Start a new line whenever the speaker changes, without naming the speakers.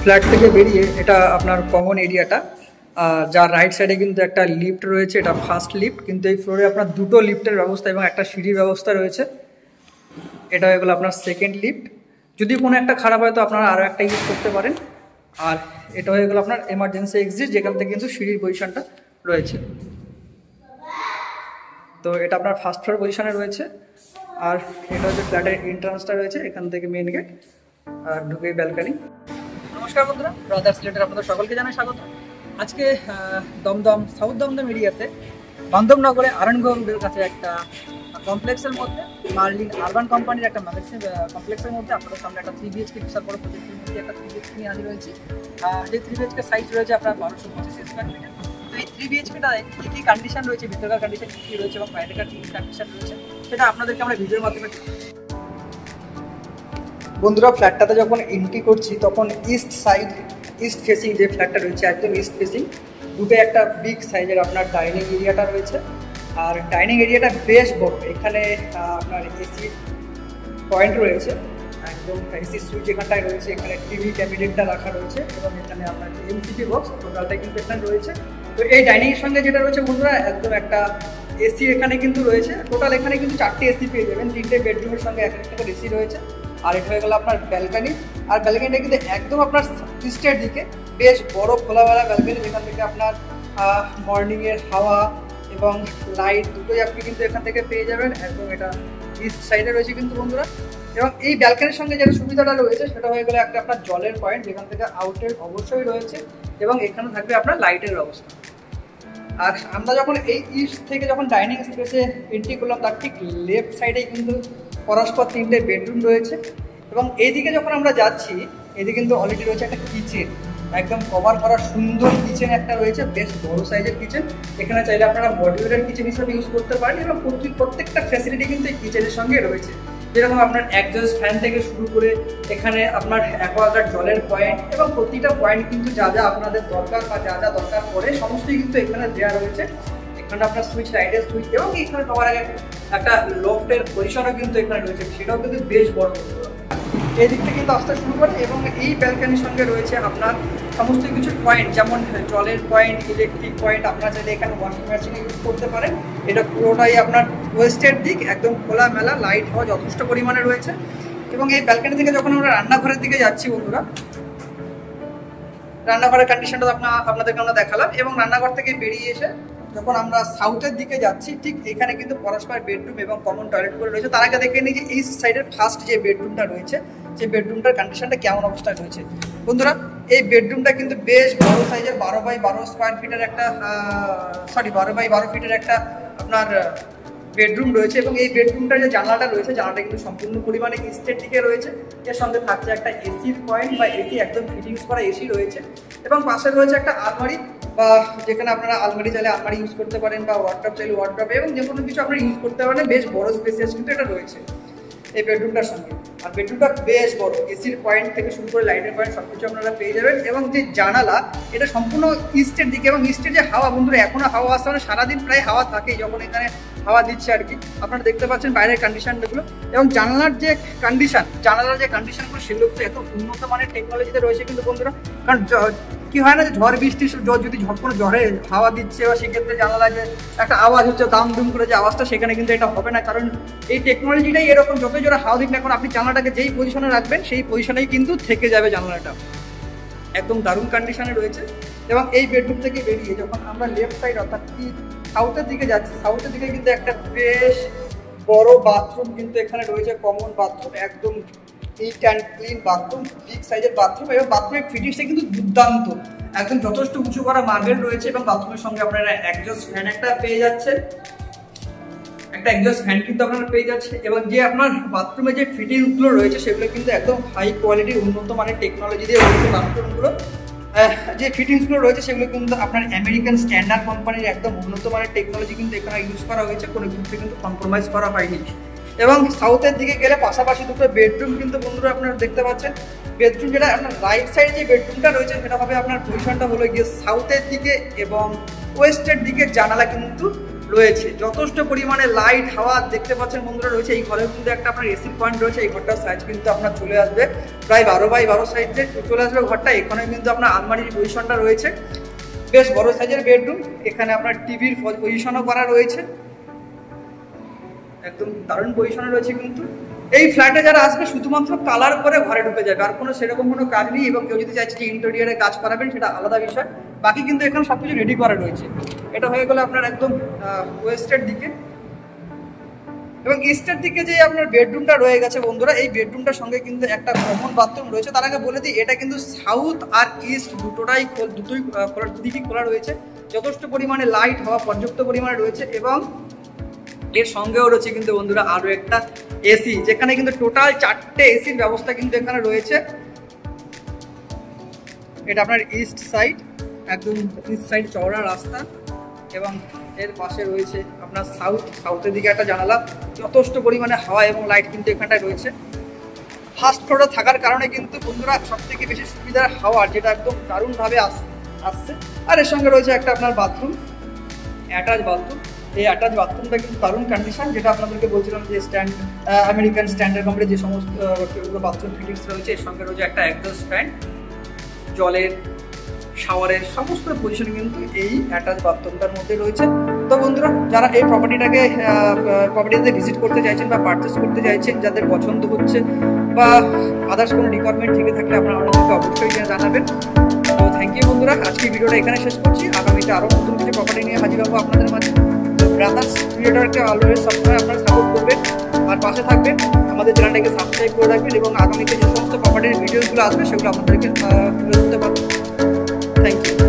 Flat থেকে বেরিয়ে এটা আপনার কমন এরিয়াটা, যার রাইট সাইডে কিন্তু একটা লিফট রয়েছে, এটা ফার্স্ট লিফট। কিন্তু এই ফ্লোরে আপনার দুটো লিফটের ব্যবস্থা এবং একটা সিঁড়ির ব্যবস্থা রয়েছে। এটা হয়ে গেলো আপনার সেকেন্ড লিফট। যদি কোনো একটা খারাপ হয় তো আপনারা আরও একটা ইউজ করতে পারেন। আর এটা হয়ে গেলো আপনার এমার্জেন্সি এক্সিট, যেখান থেকে কিন্তু সিঁড়ির পজিশনটা রয়েছে। তো এটা আপনার ফার্স্ট ফ্লোর পজিশনে রয়েছে। আর এটা হচ্ছে ফ্ল্যাটের এন্ট্রান্সটা রয়েছে, এখান থেকে মেন গেট আর ঢুকে ব্যালকানি। নমস্কার বন্ধুরা, ব্রাদার্স সিলেটের আপনাদের সকলকে জানাই স্বাগত। আজকে দমদম সাউথ দমদম এরিয়াতে বান্ধবনগরে আরনগরের কাছে একটা কমপ্লেক্সের মধ্যে মার্লিন আরবান কোম্পানির একটা কমপ্লেক্সের মধ্যে আপনাদের সামনে একটা 3 BHK বিশাল বড় প্রজেক্টের মধ্যে একটা 3 BHK নিয়ে হাজির হয়েছি। যে 3 BHK সাইজ রয়েছে আপনার 1225 স্কোয়ার মিটার। তো এই 3 BHKটা কী কী কন্ডিশন রয়েছে, ভিতরকার কন্ডিশন কী রয়েছে এবং বাইরেকার কী কন্ডিশন রয়েছে, সেটা আপনাদেরকে আমরা ভিডিওর মাধ্যমে। বন্ধুরা, ফ্ল্যাটটাতে যখন এন্ট্রি করছি তখন ইস্ট ফেসিং যে ফ্ল্যাটটা রয়েছে একদম ইস্ট ফেসিং, দুটো একটা বিগ সাইজের আপনার ডাইনিং এরিয়াটা রয়েছে। আর ডাইনিং এরিয়াটা বেশ বড়। এখানে আপনার এসি পয়েন্ট রয়েছে, একদম এসি সুইচ এখানটায় রয়েছে। এখানে টিভি ক্যাবিনেটটা রাখা রয়েছে এবং এখানে আপনার এমসিপি বক্স টোটালটাই কিন্তু এখানে রয়েছে। তো এই ডাইনিংয়ের সঙ্গে যেটা রয়েছে বন্ধুরা, একদম একটা এসি এখানে কিন্তু রয়েছে। টোটাল এখানে কিন্তু 4টে এসি পেয়ে যাবেন, 3টে বেডরুমের সঙ্গে এক একটা করে এসি রয়েছে। আর এটা হয়ে গেল আপনার ব্যালকানি। আর ব্যালকানিটা কিন্তু একদম আপনার ইস্টের দিকে, বেশ বড় খোলামেলা ব্যালকানি, যেখান থেকে আপনার মর্নিংয়ের হাওয়া এবং লাইট দুটোই আপনি কিন্তু এখান থেকে পেয়ে যাবেন। একদম এটা ইস্ট সাইডে রয়েছে কিন্তু বন্ধুরা। এবং এই ব্যালকানির সঙ্গে যেটা সুবিধাটা রয়েছে সেটা হয়ে গেলে একটা আপনার জলের পয়েন্ট, যেখান থেকে আউটের অবশ্যই রয়েছে এবং এখানে থাকবে আপনার লাইটের ব্যবস্থা। আর আমরা যখন এই ইস্ট থেকে যখন ডাইনিং স্পেসে এন্ট্রি করলাম, তার ঠিক লেফট সাইডে কিন্তু পরস্পর 3টে বেডরুম রয়েছে। এবং এইদিকে যখন আমরা যাচ্ছি, এদিকে কিন্তু অলরেডি রয়েছে একটা কিচেন, একদম কভার করা সুন্দর কিচেন একটা রয়েছে, বেশ বড় সাইজের কিচেন। এখানে চাইলে আপনারা মডিউলার কিচেন হিসেবে ইউজ করতে পারেন এবং প্রত্যেকটা ফ্যাসিলিটি কিন্তু এই কিচেনের সঙ্গে রয়েছে। যেরকম আপনার একজস্ট ফ্যান থেকে শুরু করে এখানে আপনার অ্যাকোয়াগার্ড জলের পয়েন্ট এবং প্রতিটা পয়েন্ট কিন্তু যা যা আপনাদের দরকার বা যা যা দরকার পড়ে সমস্তই কিন্তু এখানে দেওয়া রয়েছে। এখানে আপনার সুইচ, লাইটের সুইচ এবং এখানে সবার আগে একটা লফটের পজিশনও কিন্তু এখানে রয়েছে, সেটাও কিন্তু বেশ বড়। এই দিক থেকে কিন্তু আসতে শুরু করে এবং এই ব্যালকানির সঙ্গে রয়েছে আপনার সমস্ত কিছু পয়েন্ট, যেমন জলের পয়েন্ট, ইলেকট্রিক পয়েন্ট। আপনারা চাইলে এখানে ওয়াশিং মেশিন ইউজ করতে পারেন। এটা পুরোটাই আপনার ওয়েস্টের দিক, একদম খোলামেলা, লাইট হাওয়া যথেষ্ট পরিমাণে রয়েছে। এবং এই ব্যালকানি থেকে যখন আমরা রান্নাঘরের দিকে যাচ্ছি বন্ধুরা, রান্নাঘরের কন্ডিশনটা আপনাদেরকে আমরা দেখালাম। এবং রান্নাঘর থেকে বেরিয়ে এসে যখন আমরা সাউথের দিকে যাচ্ছি, ঠিক এখানে কিন্তু পরস্পর বেডরুম এবং কমন টয়লেট করে রয়েছে। তার আগে দেখে নিই যে এই সাইডের ফার্স্ট যে বেডরুমটা রয়েছে, সেই বেডরুমটার কন্ডিশনটা কেমন অবস্থায় রয়েছে। বন্ধুরা, এই বেডরুমটা কিন্তু বেশ বড় সাইজের, 12x12 স্কোয়ার ফিটের একটা 12x12 ফিটের একটা আপনার বেডরুম রয়েছে। এবং এই বেডরুমটার যে জানলাটা রয়েছে, জানলাটা কিন্তু সম্পূর্ণ পরিমাণে ইস্টের দিকে রয়েছে। এর সঙ্গে থাকছে একটা এসির পয়েন্ট বা এসি, একদম ফিটিংস করা এসি রয়েছে। এবং পাশে রয়েছে একটা আলমারি, বা যেখানে আপনারা আলমারি চাইলে আলমারি ইউজ করতে পারেন, বা ওয়ার্ডরোব চাইলে ওয়ার্ডরোব, এবং যে কোনো কিছু আপনারা ইউজ করতে পারেন। বেশ বড় স্পেসিয়াস কিন্তু এটা রয়েছে এই বেডরুমটার সঙ্গে। আর বেডরুমটা বেশ বড়, এসির পয়েন্ট থেকে শুরু করে লাইটের পয়েন্ট সব কিছু আপনারা পেয়ে যাবেন। এবং যে জানালা, এটা সম্পূর্ণ ইস্টের দিকে। এবং ইস্টের যে হাওয়া বন্ধুরা, এখনও হাওয়া আসতে মানে সারাদিন প্রায় হাওয়া থাকেই যখন এখানে হাওয়া দিচ্ছে আর কি। আপনারা দেখতে পাচ্ছেন বাইরের কন্ডিশনগুলো এবং জানালার যে কন্ডিশনগুলো, সেগুলো কিন্তু এত উন্নত মানের টেকনোলজিতে রয়েছে কিন্তু বন্ধুরা। কারণ কি হয় না, যে ঝড় বৃষ্টি যদি কোনো ঝড়ে হাওয়া দিচ্ছে, বা সেক্ষেত্রে জানালা যে একটা আওয়াজ হচ্ছে দাম দুম করে যে আওয়াজটা, সেখানে কিন্তু এটা হবে না। কারণ এই টেকনোলজিটাই এরকম, যতই জোরে হাওয়া দিক না এখন আপনি জানালাটাকে যেই পজিশনে রাখবেন সেই পজিশনেই কিন্তু থেকে যাবে জানালাটা। একদম দারুণ কন্ডিশনে রয়েছে। এবং এই বেডরুম থেকে বেরিয়ে যখন আমরা লেফট সাইড অর্থাৎ সাউথের দিকে যাচ্ছি, সাউথের দিকে কিন্তু একটা বেশ বড় বাথরুম কিন্তু এখানে রয়েছে, কমন বাথরুম, একদম neat and clean bathroom, big সাইজের বাথরুম। এবং বাথরুমের ফিটিংসটা কিন্তু দুর্দান্ত, একদম যথেষ্ট উঁচু করা মার্বেল রয়েছে। এবং বাথরুমের সঙ্গে আপনারা একজস্ট ফ্যান একটা পেয়ে যাচ্ছেন, একটা একজস্ট ফ্যান কিন্তু আপনারা পেয়ে যাচ্ছে। এবং যে আপনার বাথরুমে যে ফিটিংসগুলো রয়েছে, সেগুলো কিন্তু একদম হাই কোয়ালিটির উন্নত মানের টেকনোলজি দিয়ে রয়েছে বাথরুমগুলো। যে ফিটিংসগুলো রয়েছে সেগুলো কিন্তু আপনার আমেরিকান স্ট্যান্ডার্ড কোম্পানির একদম উন্নত মানের টেকনোলজি কিন্তু এখানে ইউজ করা হয়েছে, কোনো ক্ষেত্রে কিন্তু কম্প্রোমাইজ করা হয়নি। এবং সাউথের দিকে গেলে পাশাপাশি দুটো বেডরুম কিন্তু বন্ধুরা আপনারা দেখতে পাচ্ছেন। বেডরুম যেটা আপনার রাইট সাইড যে বেডরুমটা রয়েছে, সেটা হবে আপনার পজিশনটা হলো গিয়ে সাউথের দিকে এবং ওয়েস্টের দিকে জানালা কিন্তু রয়েছে, যথেষ্ট পরিমাণে লাইট হাওয়া দেখতে পাচ্ছেন বন্ধুরা রয়েছে। এই ঘরেও কিন্তু একটা আপনার এসির পয়েন্ট রয়েছে। এই ঘরটার সাইজ কিন্তু আপনার চলে আসবে প্রায় 12x12 সাইজে চলে আসবে ঘরটা। এখানে কিন্তু আপনার আলমারির পজিশনটা রয়েছে, বেশ বড় সাইজের বেডরুম। এখানে আপনার টিভির পজিশনও করা রয়েছে, একদম দারুণ পজিশনে রয়েছে। কিন্তু এই ফ্ল্যাটে যারা আসবে শুধুমাত্র কালার করে ঘরে ঢুকে যাবে, আর কোনো সেরকম কোনো কাজ নেই। এবং কেউ যদি চাইছে যে ইন্টেরিয়ারে কাজ করাবেন সেটা আলাদা বিষয়, বাকি কিন্তু এখানে সব কিছু রেডি করা রয়েছে। এটা হয়ে গেলে আপনার একদম ওয়েস্টের দিকে, এবং ইস্টের দিকে যে আপনার বেডরুমটা রয়ে গেছে বন্ধুরা, এই বেডরুমটার সঙ্গে কিন্তু একটা কমন বাথরুম রয়েছে। তার আগে বলে দিই, এটা কিন্তু সাউথ আর ইস্ট দুটোই দিকই খোলা রয়েছে, যথেষ্ট পরিমাণে লাইট হওয়া পর্যাপ্ত পরিমাণে রয়েছে। এবং এর সঙ্গেও রয়েছে কিন্তু বন্ধুরা আরও একটা এসি, যেখানে কিন্তু টোটাল 4টে এসির ব্যবস্থা কিন্তু এখানে রয়েছে। এটা আপনার ইস্ট সাইড, একদম ইস্ট সাইড চওড়া রাস্তা, এবং এর পাশে রয়েছে আপনার সাউথের দিকে একটা জানালা, যথেষ্ট পরিমাণে হাওয়া এবং লাইট কিন্তু এখানটায় রয়েছে। ফার্স্ট ফ্লোরে থাকার কারণে কিন্তু বন্ধুরা সব থেকে বেশি সুবিধার হাওয়া, যেটা একদম দারুণভাবে আসছে। আর এর সঙ্গে রয়েছে একটা আপনার বাথরুম, অ্যাটাচ বাথরুম। এই অ্যাটাচ বাথরুমটা কিন্তু দারুণ কন্ডিশন, যেটা আপনাদেরকে বলছিলাম যে আমেরিকান স্ট্যান্ডার্ড কোম্পানির যে সমস্ত বাথরুম ফিটিংস রয়েছে। এর সঙ্গে রয়েছে একটা এক্সস্ট ফ্যান, জলের শাওয়ারের সমস্ত পজিশন কিন্তু এই অ্যাটাচ বাথরুমটার মধ্যে রয়েছে। তো বন্ধুরা, যারা এই প্রপার্টিতে ভিজিট করতে চাইছেন বা পারচেস করতে চাইছেন, যাদের পছন্দ হচ্ছে বা আদার্স কোনো রিকোয়ারমেন্ট থেকে থাকলে আপনারা আমাদেরকে অবশ্যই জানাবেন। তো থ্যাংক ইউ বন্ধুরা, আজকে ভিডিওটা এখানে শেষ করছি। আগামীতে আরও নতুন কিছু প্রপার্টি নিয়ে হাজির হবো আপনাদের মাঝে। তো ব্রাদার্স ক্রিয়েটরকে অলওয়েজ সবসময় আপনারা সাপোর্ট করবেন আর পাশে থাকবেন, আমাদের চ্যানেলটাকে সাবস্ক্রাইব করে রাখবেন, এবং আগামীতে যে সমস্ত প্রপার্টির ভিডিওগুলো আসবে সেগুলো আপনাদেরকে তুলে ধরতে পারবেন। Thank you.